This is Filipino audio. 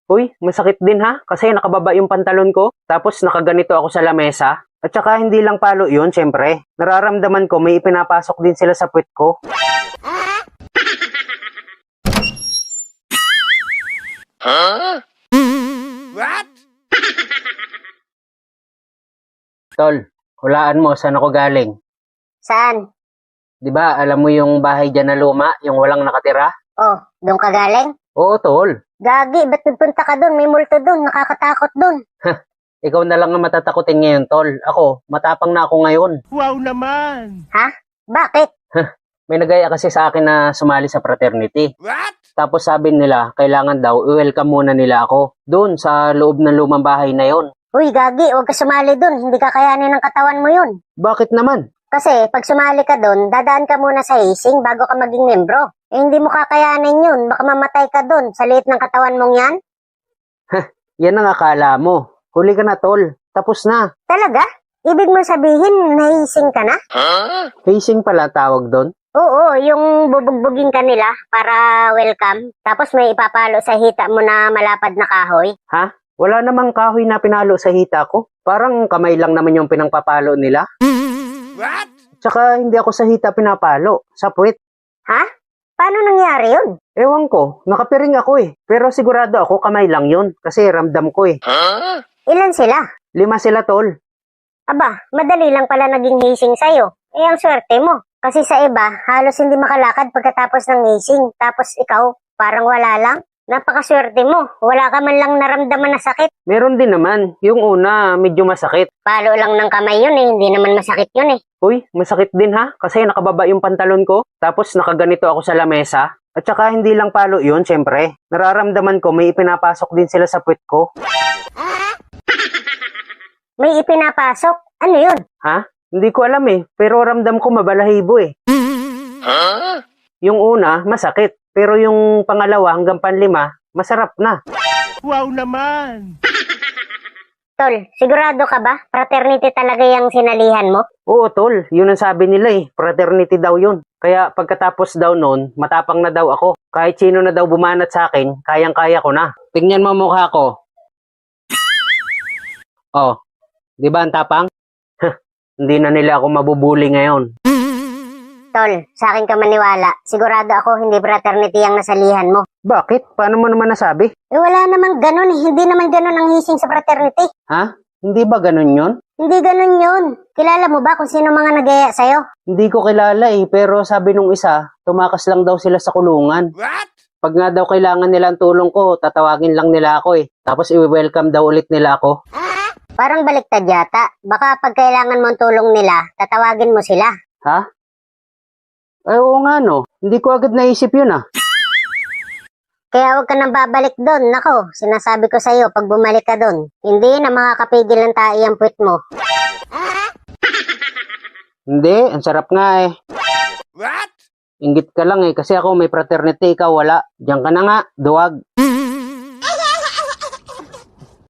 Uy, masakit din ha, kasi nakababa yung pantalon ko, tapos nakaganito ako sa lamesa. At saka hindi lang palo yun, syempre. Nararamdaman ko may ipinapasok din sila sa puwet ko. What? Tol, hulaan mo saan ako galing. Saan? Di ba alam mo yung bahay dyan na luma, yung walang nakatira? Oh, doon ka galing? Oo, tol. Gagi, ba't nagpunta ka doon? May multo doon, nakakatakot doon. Ikaw na lang ang matatakutin ngayon, tol. Ako, matapang na ako ngayon. Wow naman! Ha? Bakit? May nagaya kasi sa akin na sumali sa fraternity. What? Tapos sabi nila, kailangan daw i-welcome muna nila ako. Doon sa loob ng lumang bahay na yon. Uy, Gagi, huwag ka sumali doon. Hindi kakayanin ng katawan mo yun. Bakit naman? Kasi pag sumali ka doon, dadaan ka muna sa hazing bago ka maging membro. Eh, hindi mo kakayanin yun. Baka mamatay ka doon sa liit ng katawan mong yan. Yan ang akala mo. Huli ka na, tol. Tapos na. Talaga? Ibig mo sabihin, nahihizing ka na? Hazing pala tawag doon. Oo, yung bubugbugin ka nila para welcome. Tapos may ipapalo sa hita mo na malapad na kahoy. Ha? Wala namang kahoy na pinalo sa hita ko. Parang kamay lang naman yung pinangpapalo nila. What? Tsaka hindi ako sa hita pinapalo. Sa puwet. Ha? Paano nangyari yun? Ewan ko, nakapiring ako eh. Pero sigurado ako kamay lang yun. Kasi ramdam ko eh. Ilan sila? 5 sila, tol. Aba, madali lang pala naging hazing sa'yo. Eh, ang swerte mo. Kasi sa iba, halos hindi makalakad pagkatapos ng hazing. Tapos ikaw, parang wala lang. Napakaswerte mo. Wala ka man lang naramdaman na sakit. Meron din naman. Yung una, medyo masakit. Palo lang ng kamay yun eh. Hindi naman masakit yun eh. Uy, masakit din ha. Kasi nakababa yung pantalon ko. Tapos nakaganito ako sa lamesa. At saka hindi lang palo yun, syempre. Nararamdaman ko may ipinapasok din sila sa puwet ko. May ipinapasok? Ano yun? Ha? Hindi ko alam eh. Pero ramdam ko mabalahibo eh. Yung una, masakit. Pero yung pangalawa hanggang panlima, masarap na. Wow naman! Tol, sigurado ka ba? Fraternity talaga yung sinalihan mo? Oo, tol. Yun ang sabi nila eh. Fraternity daw yun. Kaya pagkatapos daw nun, matapang na daw ako. Kahit sino na daw bumanat sa akin, kayang-kaya ko na. Tingnan mo mukha ko. Oh, di ba ang tapang? Hindi na nila ako mabubuli ngayon. Tol, sa akin ka maniwala. Sigurado ako hindi fraternity ang nasalihan mo. Bakit? Paano mo naman nasabi? Eh wala naman ganun eh. Hindi naman ganun ang hazing sa fraternity. Ha? Hindi ba ganun yun? Hindi ganun yun. Kilala mo ba kung sino mga nagaya sa'yo? Hindi ko kilala eh, pero sabi nung isa, tumakas lang daw sila sa kulungan. What? Pag nga daw kailangan nila ang tulong ko, tatawagin lang nila ako eh. Tapos i-welcome daw ulit nila ako. Parang baliktad yata. Baka pag kailangan mo ang tulong nila, tatawagin mo sila. Ha? Ay, oo nga no. Hindi ko agad naisip yun ah. Kaya huwag ka nang babalik doon. Nako, sinasabi ko sa'yo, pag bumalik ka doon, hindi na makakapigil ng tae ang puwet mo. Hindi, ang sarap nga eh. What? Inggit ka lang eh, kasi ako may fraternity, ikaw wala. Diyan ka na nga, duwag.